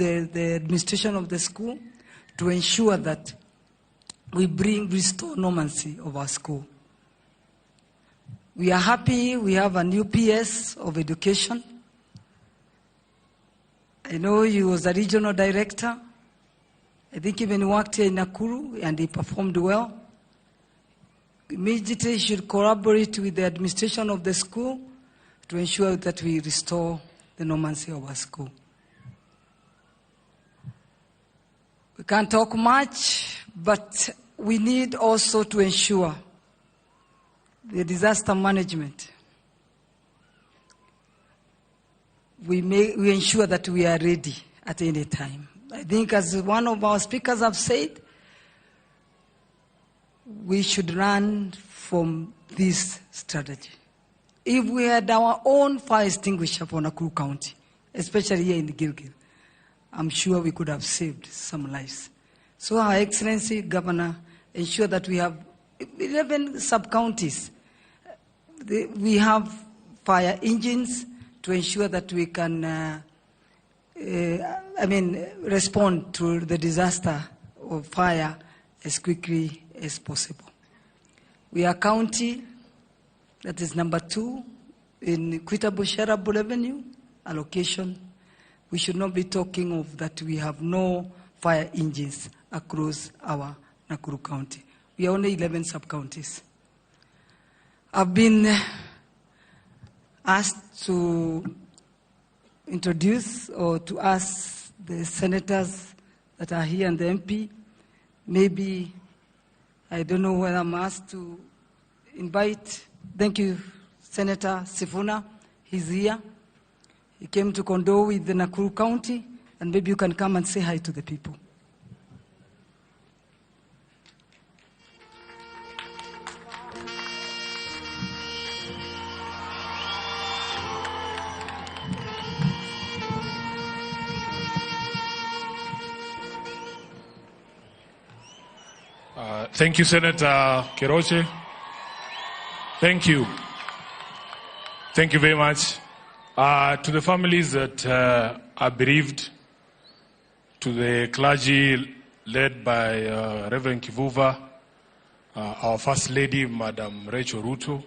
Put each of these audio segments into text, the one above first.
the administration of the school to ensure that we restore normalcy of our school. We are happy we have a new PS of education. I know he was a regional director. I think he even worked here in Nakuru and he performed well. Immediately should collaborate with the administration of the school to ensure that we restore the normalcy of our school. We can't talk much, but we need also to ensure the disaster management. We ensure that we are ready at any time. I think as one of our speakers have said, we should run from this strategy. If we had our own fire extinguisher for Nakuru County, especially here in Gilgil, I'm sure we could have saved some lives. So Her Excellency Governor, ensure that we have 11 sub-counties. We have fire engines to ensure that we can respond to the disaster of fire as quickly as possible. We are a county that is number 2 in equitable shareable revenue allocation. We should not be talking of that we have no fire engines across our Nakuru County. We are only 11 sub-counties. I've been asked to introduce or to ask the senators that are here and the MP. Maybe, I don't know whether I'm asked to invite, thank you, Senator Sifuna, he's here. He came to condole with the Nakuru County, and maybe you can come and say hi to the people. Thank you, Senator Keroche. Thank you. Thank you very much. To the families that are bereaved, to the clergy led by Reverend Kivuva, our First Lady, Madam Rachel Arutwo,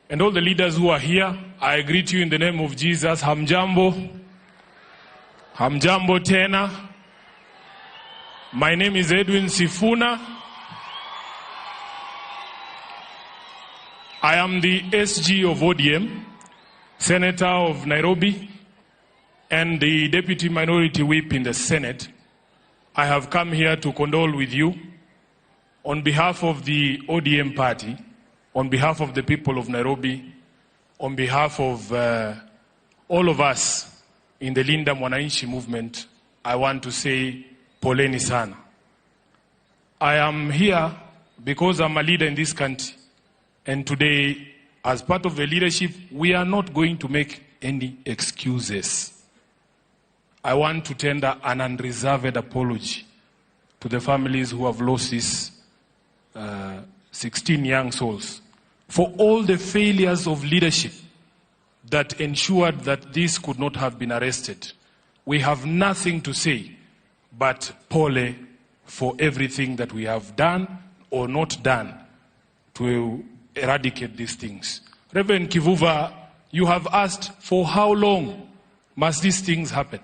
and all the leaders who are here, I greet you in the name of Jesus. Hamjambo. Hamjambo tena. My name is Edwin Sifuna. I am the SG of ODM, Senator of Nairobi, and the Deputy Minority Whip in the Senate. I have come here to condole with you on behalf of the ODM party, on behalf of the people of Nairobi, on behalf of all of us in the Linda Mwananchi movement. I want to say poleni sana. I am here because I'm a leader in this country. And today, as part of the leadership, we are not going to make any excuses. I want to tender an unreserved apology to the families who have lost these 16 young souls for all the failures of leadership that ensured that this could not have been arrested. We have nothing to say but pole for everything that we have done or not done to eradicate these things. Reverend Kivuva, you have asked for how long must these things happen?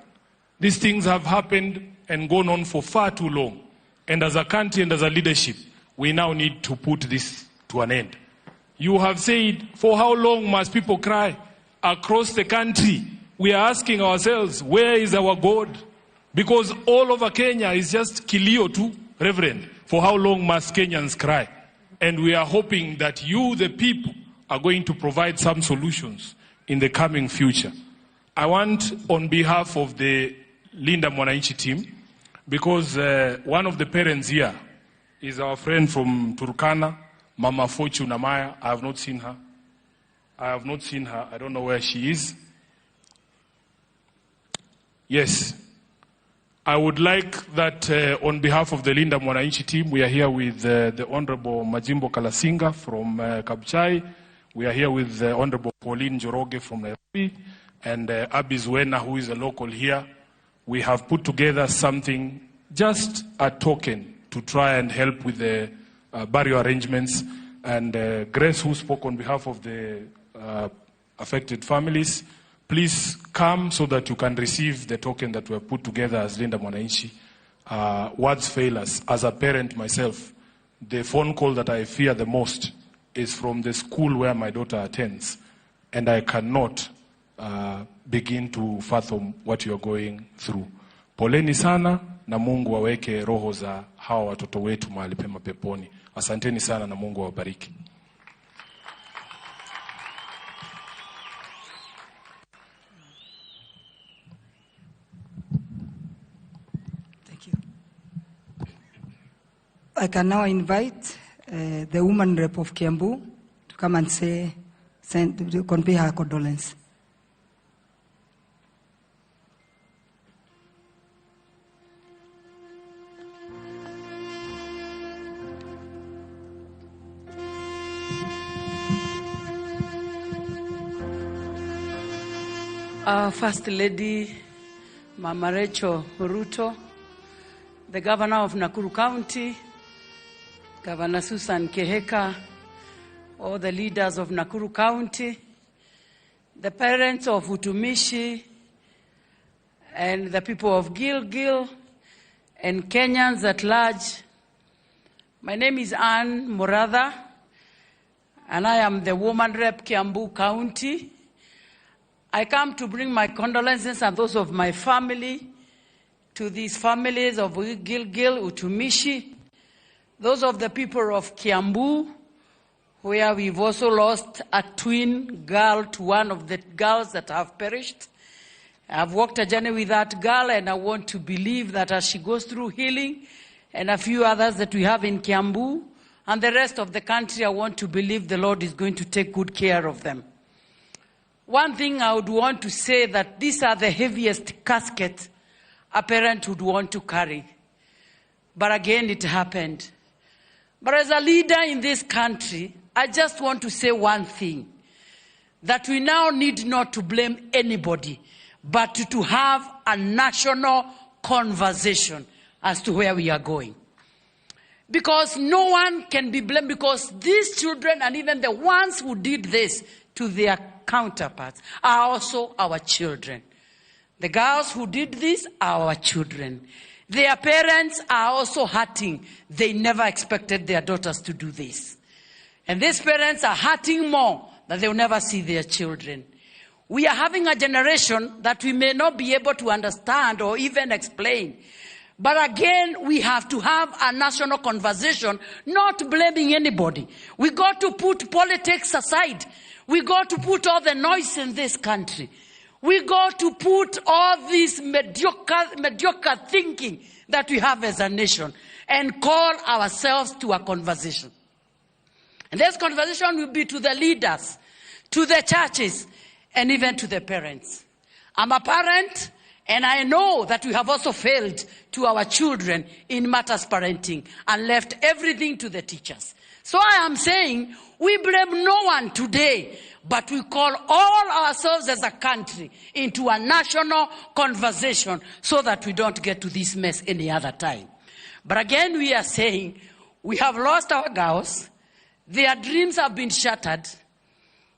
These things have happened and gone on for far too long. And as a country and as a leadership, we now need to put this to an end. You have said, for how long must people cry across the country? We are asking ourselves, where is our God? Because all over Kenya is just kilio too, Reverend. For how long must Kenyans cry? And we are hoping that you, the people, are going to provide some solutions in the coming future. I want, on behalf of the Linda Mwananchi team, because one of the parents here is our friend from Turkana, Mama Fortune Amaya. I have not seen her. I don't know where she is. Yes. I would like that on behalf of the Linda Mwananchi team, we are here with the Honorable Majimbo Kalasinga from Kabuchai. We are here with the Honorable Pauline Njoroge from Nairobi and Abi Zwena, who is a local here. we have put together something, just a token, to try and help with the burial arrangements. And Grace, who spoke on behalf of the affected families, please come so that you can receive the token that we have put together as Linda Mwananchi. Words fail us. As a parent myself, the phone call that I fear the most is from the school where my daughter attends. And I cannot begin to fathom what you are going through. Poleni sana, na Mungu aweke roho za hawa watoto wetu mahali pema peponi. Asanteni sana na Mungu awabariki. Thank you. I can now invite the woman rep of Kiambu to come and convey her condolence. Our First Lady, Mama Rachel Ruto, the Governor of Nakuru County, Governor Susan Keheka, all the leaders of Nakuru County, the parents of Utumishi, and the people of Gilgil, and Kenyans at large. My name is Anne Muratha, and I am the woman rep Kiambu County. I come to bring my condolences and those of my family to these families of Gilgil, Utumishi, those of the people of Kiambu, where we've also lost a twin girl to one of the girls that have perished. I've walked a journey with that girl, and I want to believe that as she goes through healing, and a few others that we have in Kiambu, and the rest of the country, I want to believe the Lord is going to take good care of them. One thing I would want to say, that these are the heaviest caskets a parent would want to carry. But again, it happened. But as a leader in this country, I just want to say one thing, that we now need not to blame anybody, but to have a national conversation as to where we are going. Because no one can be blamed, because these children, and even the ones who did this to their counterparts, are also our children. The girls who did this are our children. Their parents are also hurting. They never expected their daughters to do this. And these parents are hurting more that they'll never see their children. We are having a generation that we may not be able to understand or even explain. But again, we have to have a national conversation, not blaming anybody. We got to put politics aside. We got to put all the noise in this country. We got to put all this mediocre thinking that we have as a nation and call ourselves to a conversation. And this conversation will be to the leaders, to the churches, and even to the parents. I'm a parent, and I know that we have also failed to our children in matters parenting and left everything to the teachers. So I am saying, we blame no one today, but we call all ourselves as a country into a national conversation so that we don't get to this mess any other time. But again, we are saying, we have lost our girls. Their dreams have been shattered.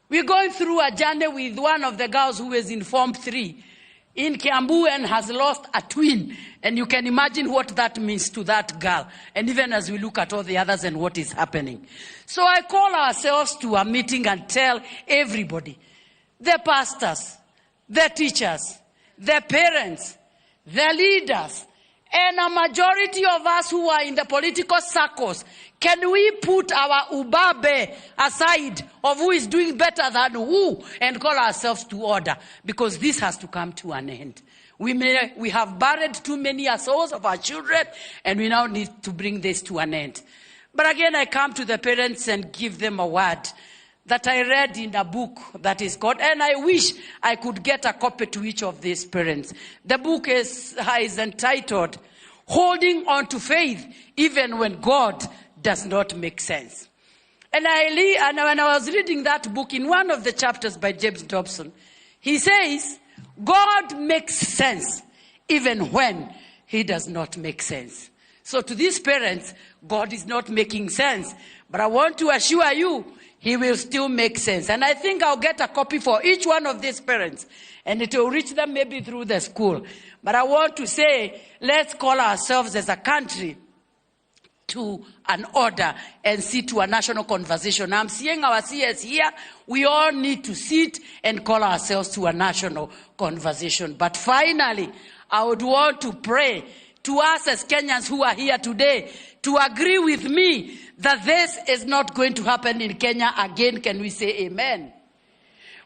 We're going through a journey with one of the girls who is in Form 3 in Kiambu and has lost a twin. And you can imagine what that means to that girl. And even as we look at all the others and what is happening. So I call ourselves to a meeting and tell everybody, the pastors, the teachers, the parents, the leaders, and a majority of us who are in the political circles, can we put our ubabe aside of who is doing better than who and call ourselves to order? Because this has to come to an end. We have buried too many souls of our children, and we now need to bring this to an end. But again, I come to the parents and give them a word that I read in a book that is called, and I wish I could get a copy to each of these parents. The book is entitled, Holding On to Faith Even When God Does Not Make Sense. And when I was reading that book, in one of the chapters by James Dobson, he says, God makes sense even when he does not make sense. So to these parents, God is not making sense. But I want to assure you, he will still make sense. And I think I'll get a copy for each one of these parents. And it will reach them maybe through the school. But I want to say, let's call ourselves as a country to an order and sit to a national conversation. I'm seeing our CS here. We all need to sit and call ourselves to a national conversation. But finally, I would want to pray to us as Kenyans who are here today to agree with me that this is not going to happen in Kenya again. Can we say amen?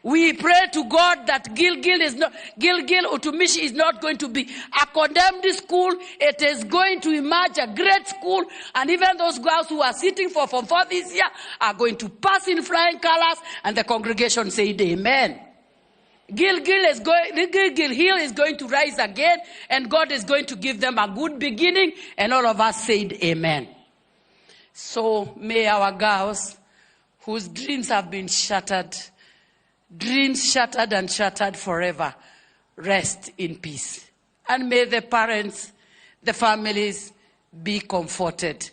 We pray to God that Gilgil Utumishi is not going to be a condemned school. It is going to emerge a great school. And even those girls who are sitting for Form 4 this year are going to pass in flying colors. And the congregation said amen. Gilgil Hill is going to rise again. And God is going to give them a good beginning. And all of us said amen. So may our girls whose dreams have been shattered, dreams shattered and shattered forever, rest in peace. And may the parents, the families be comforted.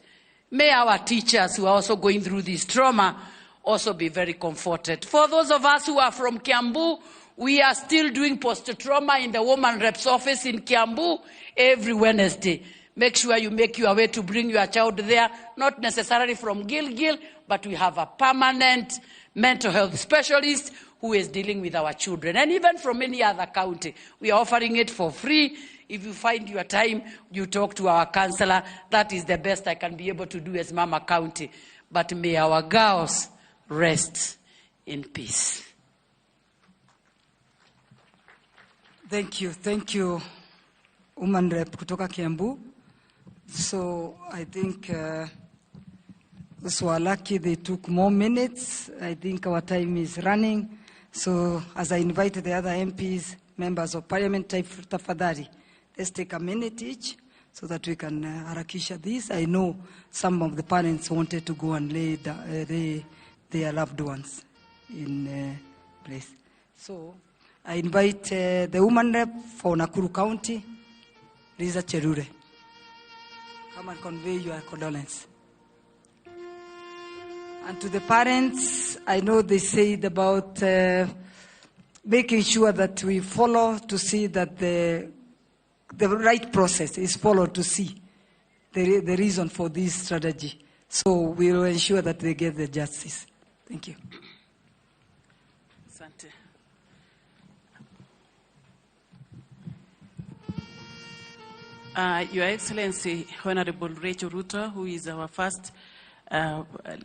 May our teachers who are also going through this trauma also be very comforted. For those of us who are from Kiambu, we are still doing post-trauma in the Woman Rep's office in Kiambu every Wednesday. Make sure you make your way to bring your child there, not necessarily from Gilgil, but we have a permanent mental health specialist who is dealing with our children. And even from any other county, we are offering it for free. If you find your time, you talk to our counselor. That is the best I can be able to do as Mama County. But may our girls rest in peace. Thank you, Woman Rep kutoka Kiambu. So I think those who are lucky, they took more minutes. I think our time is running. So as I invite the other MPs, members of parliament, tafadhali, let's take a minute each so that we can harakisha this. I know some of the parents wanted to go and lay their loved ones in place. So I invite the woman rep for Nakuru County, Lisa Cherure. Come and convey your condolence. And to the parents, I know they said about making sure that we follow to see that the right process is followed to see the reason for this strategy. So we will ensure that they get the justice. Thank you. Asante. Your Excellency, Honorable Rachel Ruto, who is our first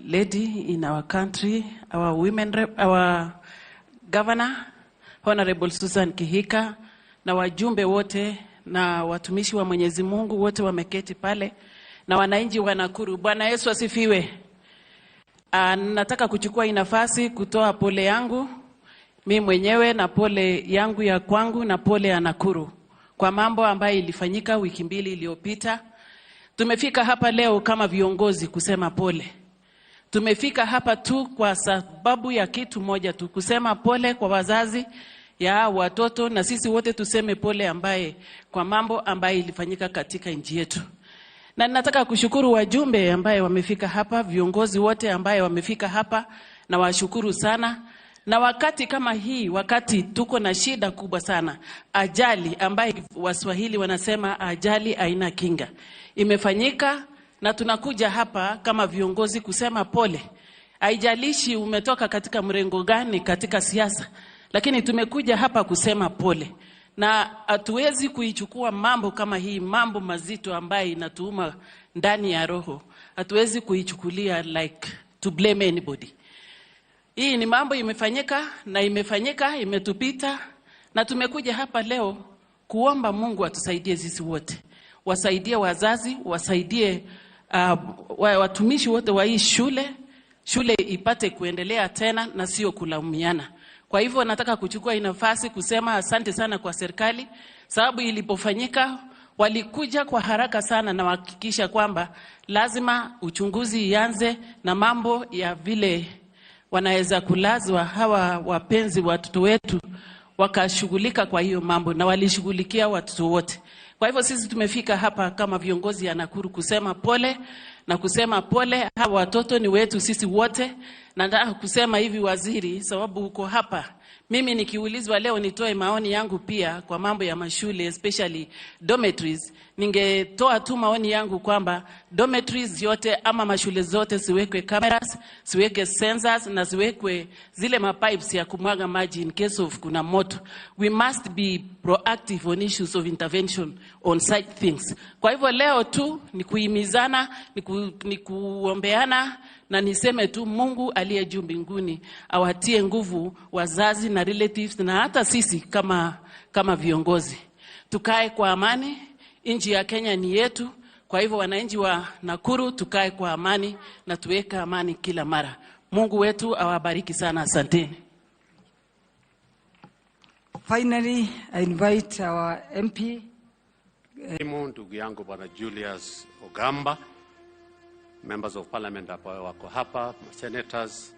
lady in our country, our women rep, our governor, Honorable Susan Kihika, na wajumbe wote na watumishi wa Mwenyezi Mungu wote wameketi pale, na wananchi wa Nakuru. Bwana Yesu asifiwe. Nataka kuchukua nafasi kutoa pole yangu mimi mwenyewe na pole yangu ya kwangu na pole ya Nakuru kwa mambo ambayo ilifanyika wiki mbili iliyopita. Tumefika hapa leo kama viongozi kusema pole. Tumefika hapa tu kwa sababu ya kitu moja tu, kusema pole kwa wazazi ya watoto, na sisi wote tuseme pole ambaye kwa mambo ambayo ilifanyika katika nchi yetu. Na nataka kushukuru wajumbe ambaye wamefika hapa, viongozi wote ambaye wamefika hapa, na washukuru sana. Na wakati kama hii, wakati tuko na shida kubwa sana, ajali ambaye Waswahili wanasema ajali haina kinga, imefanyika, na tunakuja hapa kama viongozi kusema pole. Haijalishi umetoka katika mrengo gani katika siasa, lakini tumekuja hapa kusema pole. Na hatuwezi kuichukua mambo kama hii, mambo mazito ambaye inatuuma ndani ya roho, hatuwezi kuichukulia like to blame anybody. Hii ni mambo imefanyika na imetupita, na tumekuja hapa leo kuomba Mungu atusaidie sisi wote. Wasaidie wazazi, wasaidie watumishi wote wa hii shule ipate kuendelea tena na sio kulaumiana. Kwa hivyo nataka kuchukua nafasi kusema asante sana kwa serikali, sababu ilipofanyika walikuja kwa haraka sana na wahakikisha kwamba lazima uchunguzi ianze na mambo ya vile wanaweza kulazwa hawa wapenzi watoto wetu wakashughulika kwa hiyo mambo na walishughulikia watu wote. Kwa hivyo sisi tumefika hapa kama viongozi ya Nakuru kusema pole na kusema pole, hawa watoto ni wetu sisi wote. Na nataka kusema hivi waziri, sababu uko hapa, mimi nikiulizwa leo nitoe maoni yangu pia kwa mambo ya mashule especially dormitories, ningetoa tu maoni yangu kwamba dormitories yote ama mashule zote siwekwe cameras, siweke sensors na siwekwe zile mapipes ya kumwaga maji in case of kuna moto. We must be proactive on issues of intervention on site things. Kwa hivyo leo tu ni kuhimizana, ni kuombeana, na niseme tu Mungu aliye juu mbinguni awatie nguvu wazazi na relatives na hata sisi kama viongozi. Tukae kwa amani, nchi ya Kenya ni yetu. Kwa hivyo wananchi wa Nakuru tukae kwa amani na tuweke amani kila mara. Mungu wetu awabariki sana, asanteni. Finally, I invite our MP. Ndugu yangu Bwana Julius Ogamba, members of parliament ambao wako hapa, senators,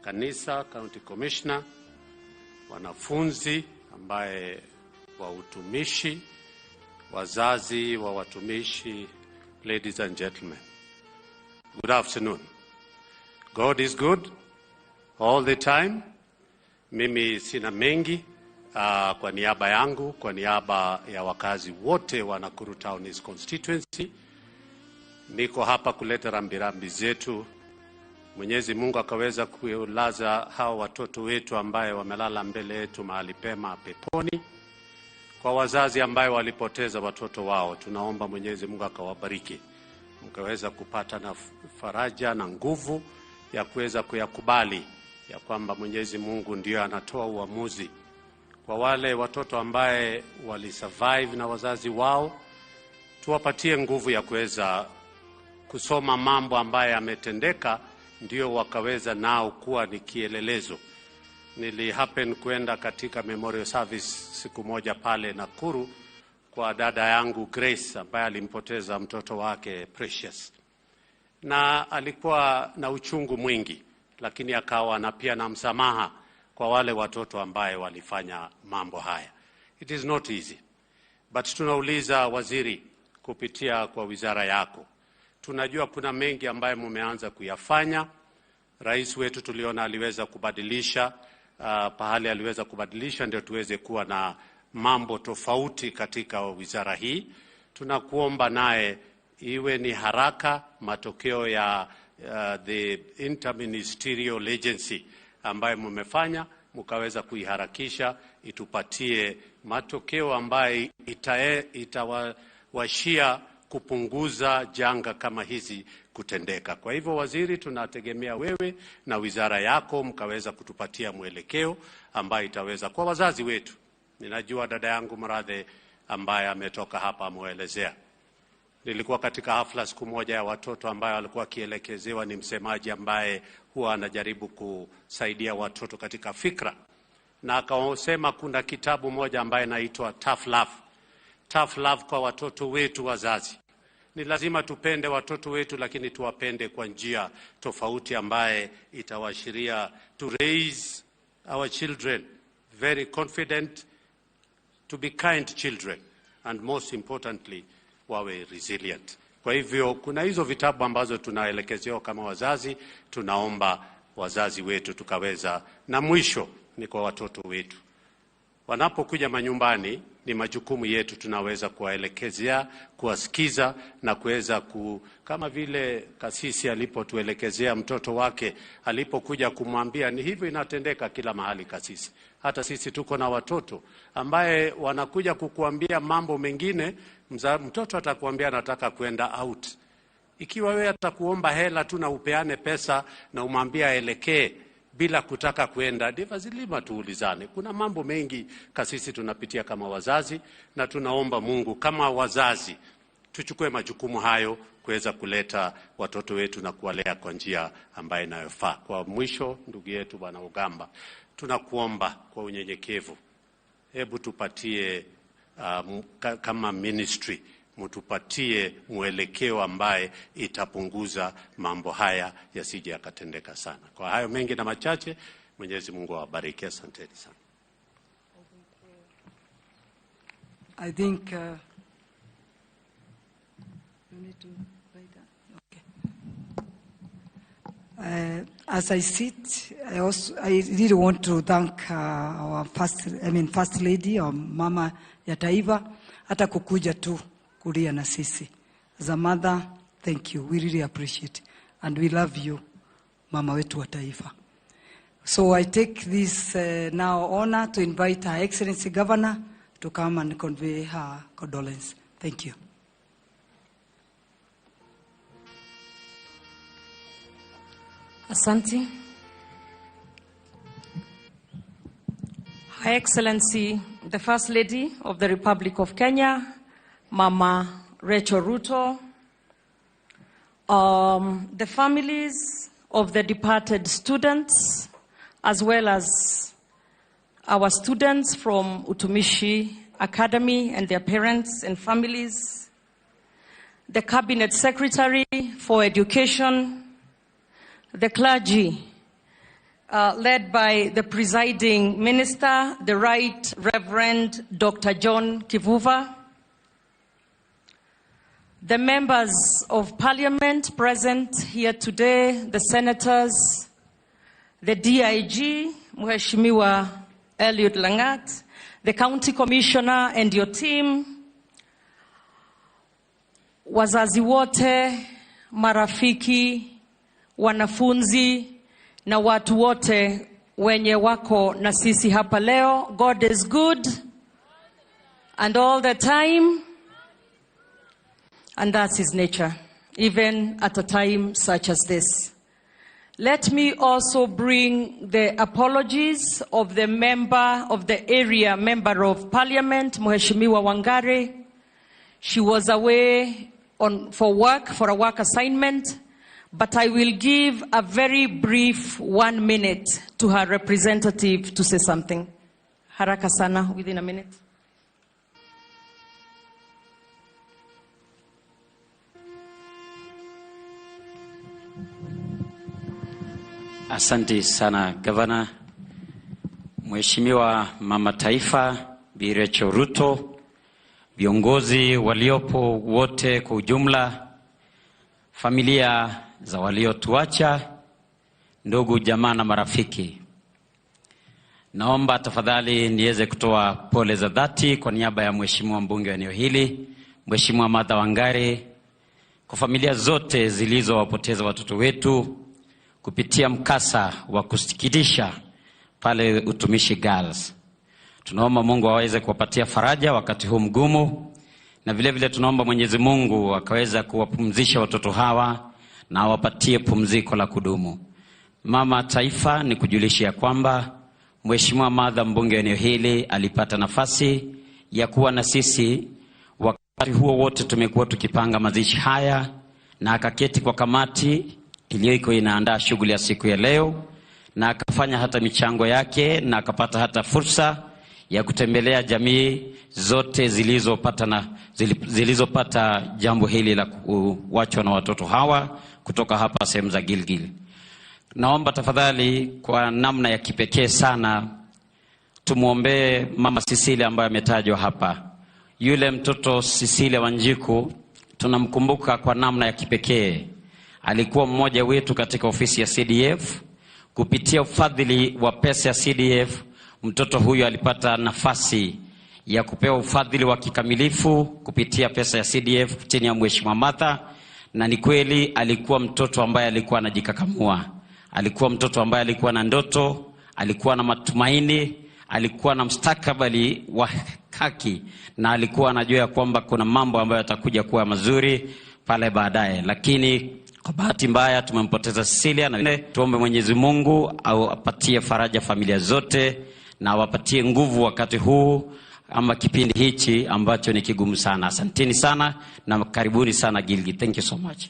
kanisa, county commissioner, wanafunzi ambaye wa utumishi, wazazi wa watumishi, ladies and gentlemen. Good afternoon. God is good all the time. Mimi sina mengi kwa niaba yangu, kwa niaba ya wakazi wote wa Nakuru Town East constituency. Niko hapa kuleta rambirambi zetu. Mwenyezi Mungu akaweza kulaza hao watoto wetu ambaye wamelala mbele yetu mahali pema peponi. Kwa wazazi ambaye walipoteza watoto wao, tunaomba Mwenyezi Mungu akawabariki. Mkaweza kupata na faraja na nguvu ya kuweza kuyakubali ya kwamba Mwenyezi Mungu ndio anatoa uamuzi. Kwa wale watoto ambaye walisurvive na wazazi wao, tuwapatie nguvu ya kuweza kusoma mambo ambaye yametendeka, ndio wakaweza nao kuwa ni kielelezo. Nilihappen kwenda katika memorial service siku moja pale Nakuru kwa dada yangu Grace ambaye alimpoteza mtoto wake Precious. Na alikuwa na uchungu mwingi, lakini akawa na pia na msamaha kwa wale watoto ambaye walifanya mambo haya. It is not easy. But tunauliza waziri kupitia kwa wizara yako. Tunajua kuna mengi ambaye mumeanza kuyafanya. Rais wetu tuliona aliweza kubadilisha, pahali aliweza kubadilisha ndio tuweze kuwa na mambo tofauti katika wizara hii. Tunakuomba naye iwe ni haraka matokeo ya the interministerial agency ambaye mumefanya, mukaweza kuiharakisha, itupatie matokeo ambaye itawashia kupunguza janga kama hizi kutendeka. Kwa hivyo waziri, tunategemea wewe na wizara yako mkaweza kutupatia mwelekeo ambaye itaweza kwa wazazi wetu. Ninajua dada yangu Mradhe ambaye ametoka hapa ameelezea. Nilikuwa katika hafla siku moja ya watoto ambaye alikuwa akielekezewa ni msemaji ambaye huwa anajaribu kusaidia watoto katika fikra. Na akasema kuna kitabu moja ambaye inaitwa Tough Love. Tough Love kwa watoto wetu wazazi. Ni lazima tupende watoto wetu, lakini tuwapende kwa njia tofauti ambaye itawashiria to raise our children very confident, to be kind children, and most importantly wawe resilient. Kwa hivyo kuna hizo vitabu ambazo tunaelekezewa kama wazazi. Tunaomba wazazi wetu tukaweza, na mwisho ni kwa watoto wetu wanapokuja manyumbani, ni majukumu yetu tunaweza kuwaelekezea, kuwasikiza na kuweza kama vile kasisi alipotuelekezea mtoto wake alipokuja kumwambia, ni hivyo inatendeka kila mahali kasisi. Hata sisi tuko na watoto ambaye wanakuja kukuambia mambo mengine. Mtoto atakuambia nataka kwenda out. Ikiwa wewe atakuomba hela tu na upeane pesa na umwambia aelekee bila kutaka kwenda, ndivyo zilima tuulizane. Kuna mambo mengi kasisi tunapitia kama wazazi, na tunaomba Mungu kama wazazi tuchukue majukumu hayo kuweza kuleta watoto wetu na kuwalea kwa njia ambayo inayofaa. Kwa mwisho, ndugu yetu Bwana Ogamba, tunakuomba kwa unyenyekevu, hebu tupatie kama ministry mtupatie mwelekeo ambaye itapunguza mambo haya yasije yakatendeka sana. Kwa hayo mengi na machache, Mwenyezi Mungu awabariki. Asanteni sana. I think you need to write that. Okay. As I sit, I really want to thank our first lady, or mama ya taifa, hata kukuja tu kulia na sisi. As a mother, thank you. We really appreciate, and we love you, mama wetu wa taifa. So I take this now honor to invite Her Excellency Governor to come and convey her condolence. Thank you. Asante. Her Excellency, the First Lady of the Republic of Kenya, Mama Rachel Ruto, the families of the departed students, as well as our students from Utumishi Academy and their parents and families, the Cabinet Secretary for Education, the clergy, led by the presiding minister, the Right Reverend Dr. John Kivuva, the members of parliament present here today, the senators, the DIG, Mheshimiwa Eliud Langat, the county commissioner and your team, wazazi wote, marafiki, wanafunzi, na watu wote wenye wako na sisi hapa leo. God is good and all the time, and that's his nature, even at a time such as this. Let me also bring the apologies of the member of the area, member of parliament, Mheshimiwa Wangari. She was away for a work assignment, but I will give a very brief 1 minute to her representative to say something. Haraka sana, within a minute. Asante sana Governor, Mheshimiwa Mama Taifa, Bi Rachel Ruto, viongozi waliopo wote kwa ujumla, familia za waliotuacha, ndugu jamaa na marafiki. Naomba tafadhali niweze kutoa pole za dhati kwa niaba ya Mheshimiwa mbunge wa eneo hili, Mheshimiwa Martha Wangari, kwa familia zote zilizowapoteza watoto wetu kupitia mkasa wa kusikitisha pale Utumishi Girls. Tunaomba Mungu aweze kuwapatia faraja wakati huu mgumu, na vile vile tunaomba Mwenyezi Mungu akaweza kuwapumzisha watoto hawa na awapatie pumziko la kudumu. Mama Taifa, ni kujulishia kwamba Mheshimiwa Martha mbunge wa eneo hili alipata nafasi ya kuwa na sisi wakati huo wote tumekuwa tukipanga mazishi haya, na akaketi kwa kamati iliyokuwa inaandaa shughuli ya siku ya leo, na akafanya hata michango yake, na akapata hata fursa ya kutembelea jamii zote zilizopata jambo hili la kuachwa na watoto hawa kutoka hapa sehemu za Gilgil. Naomba tafadhali kwa namna ya kipekee sana tumuombee Mama Cecilia ambaye ametajwa hapa. Yule mtoto Cecilia Wanjiku tunamkumbuka kwa namna ya kipekee. Alikuwa mmoja wetu katika ofisi ya CDF. Kupitia ufadhili wa pesa ya CDF, mtoto huyu alipata nafasi ya kupewa ufadhili wa kikamilifu kupitia pesa ya CDF chini ya Mheshimiwa Martha, na ni kweli alikuwa mtoto ambaye alikuwa anajikakamua. Alikuwa mtoto ambaye alikuwa na ndoto, alikuwa na matumaini, alikuwa na mustakabali wa haki, na alikuwa anajua kwamba kuna mambo ambayo yatakuja kuwa mazuri pale baadaye. Lakini kwa bahati mbaya tumempoteza Cecilia, na tuombe Mwenyezi Mungu au apatie faraja familia zote na awapatie nguvu wakati huu ama kipindi hichi ambacho ni kigumu sana. Asanteni sana na karibuni sana Gilgil. Thank you so much.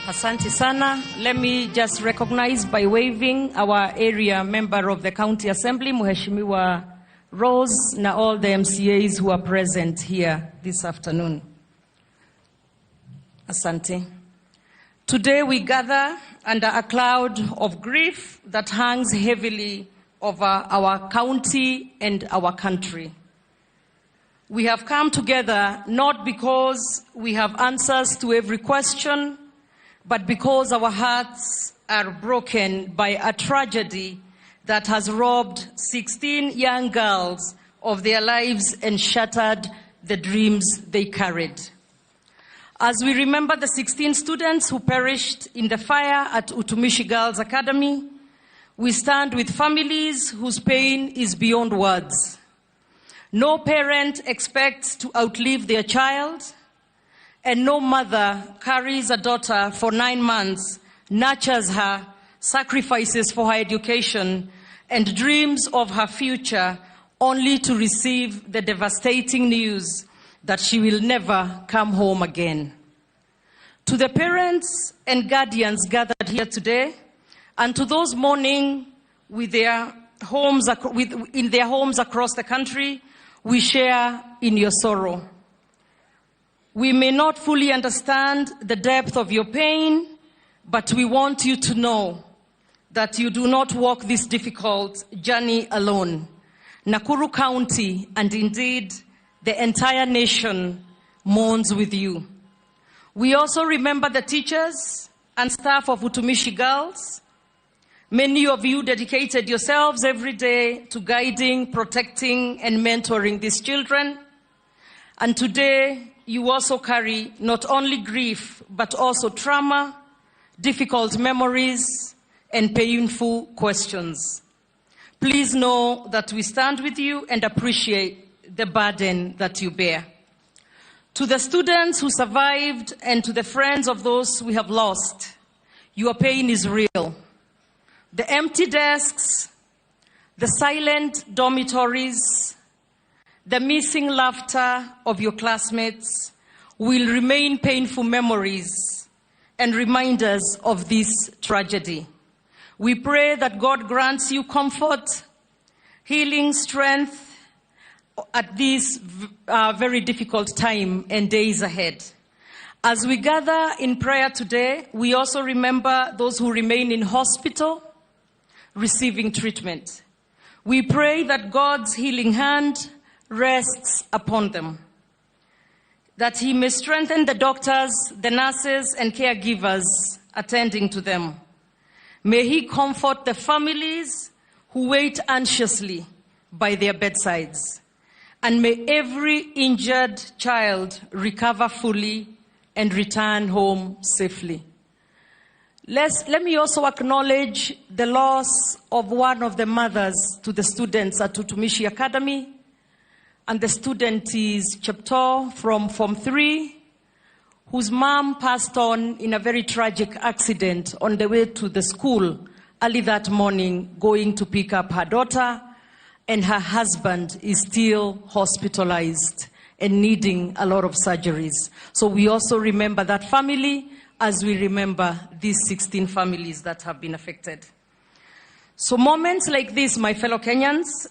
Asante sana. Let me just recognize by waving our area member of the County Assembly, Mheshimiwa Rose, na all the MCAs who are present here this afternoon. Asante. Today we gather under a cloud of grief that hangs heavily over our county and our country. We have come together not because we have answers to every question, but because our hearts are broken by a tragedy that has robbed 16 young girls of their lives and shattered the dreams they carried. As we remember the 16 students who perished in the fire at Utumishi Girls Academy, we stand with families whose pain is beyond words. No parent expects to outlive their child, and no mother carries a daughter for 9 months, nurtures her, sacrifices for her education, and dreams of her future only to receive the devastating news that she will never come home again. To the parents and guardians gathered here today, and to those mourning in their homes across the country, we share in your sorrow. We may not fully understand the depth of your pain, but we want you to know that you do not walk this difficult journey alone. Nakuru County, and indeed the entire nation, mourns with you. We also remember the teachers and staff of Utumishi Girls. Many of you dedicated yourselves every day to guiding, protecting, and mentoring these children. And today, you also carry not only grief, but also trauma, difficult memories, and painful questions. Please know that we stand with you and appreciate the burden that you bear. To the students who survived and to the friends of those we have lost, your pain is real. The empty desks, the silent dormitories, the missing laughter of your classmates will remain painful memories and reminders of this tragedy. We pray that God grants you comfort, healing, strength at this very difficult time and days ahead. As we gather in prayer today, we also remember those who remain in hospital, receiving treatment. We pray that God's healing hand rests upon them, that He may strengthen the doctors, the nurses, and caregivers attending to them. May He comfort the families who wait anxiously by their bedsides. And may every injured child recover fully and return home safely. Let me also acknowledge the loss of one of the mothers to the students at Utumishi Academy. And the student is Chepto from Form 3, whose mom passed on in a very tragic accident on the way to the school early that morning, going to pick up her daughter, and her husband is still hospitalized and needing a lot of surgeries. So we also remember that family as we remember these 16 families that have been affected. So moments like this, my fellow Kenyans,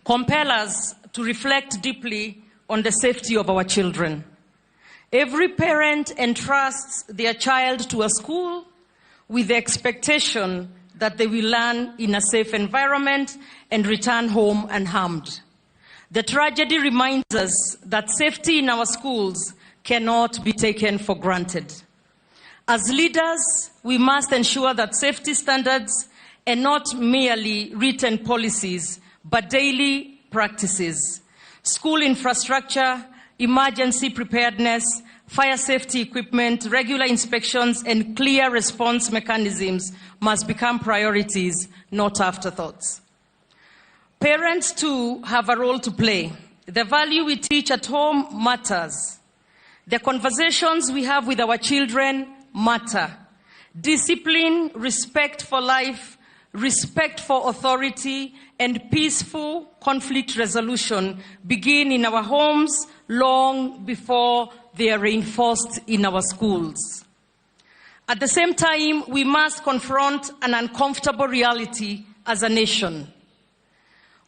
compel us to reflect deeply on the safety of our children. Every parent entrusts their child to a school with the expectation that they will learn in a safe environment and return home unharmed. The tragedy reminds us that safety in our schools cannot be taken for granted. As leaders, we must ensure that safety standards are not merely written policies, but daily practices. School infrastructure, emergency preparedness, fire safety equipment, regular inspections, and clear response mechanisms must become priorities, not afterthoughts. Parents, too, have a role to play. The value we teach at home matters. The conversations we have with our children matter. Discipline, respect for life, respect for authority, and peaceful conflict resolution begin in our homes long before they are reinforced in our schools. At the same time, we must confront an uncomfortable reality as a nation.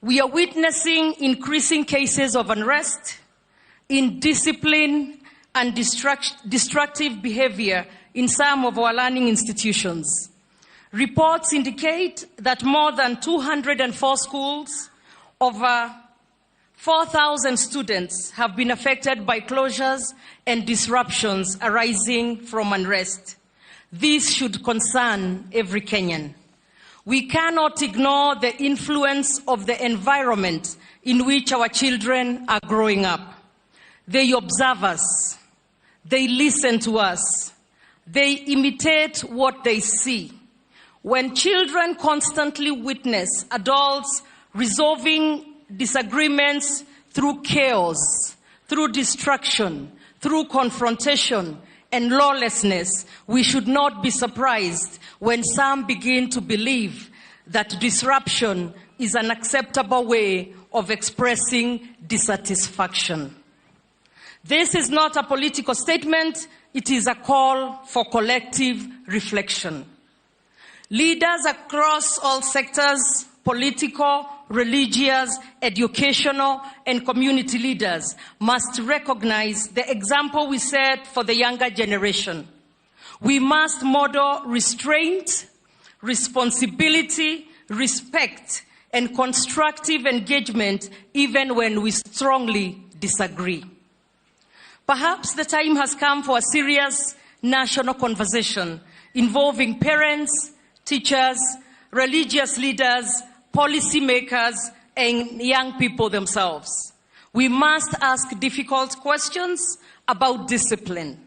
We are witnessing increasing cases of unrest, indiscipline, and destructive behavior in some of our learning institutions. Reports indicate that more than 204 schools, over 4,000 students have been affected by closures and disruptions arising from unrest. This should concern every Kenyan. We cannot ignore the influence of the environment in which our children are growing up. They observe us. They listen to us. They imitate what they see. When children constantly witness adults resolving disagreements through chaos, through destruction, through confrontation and lawlessness, we should not be surprised when some begin to believe that disruption is an acceptable way of expressing dissatisfaction. This is not a political statement, it is a call for collective reflection. Leaders across all sectors, political, religious, educational, and community leaders must recognize the example we set for the younger generation. We must model restraint, responsibility, respect, and constructive engagement even when we strongly disagree. Perhaps the time has come for a serious national conversation involving parents, teachers, religious leaders, policymakers, and young people themselves. We must ask difficult questions about discipline,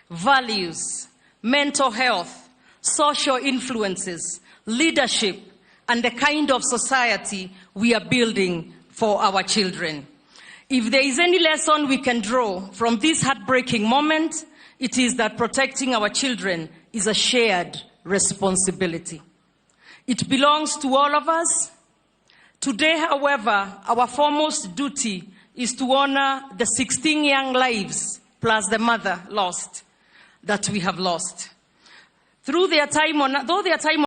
values, mental health, social influences, leadership, and the kind of society we are building for our children. If there is any lesson we can draw from this heartbreaking moment, it is that protecting our children is a shared responsibility. It belongs to all of us. Today, however, our foremost duty is to honor the 16 young lives plus the mother lost that we have lost. Though their time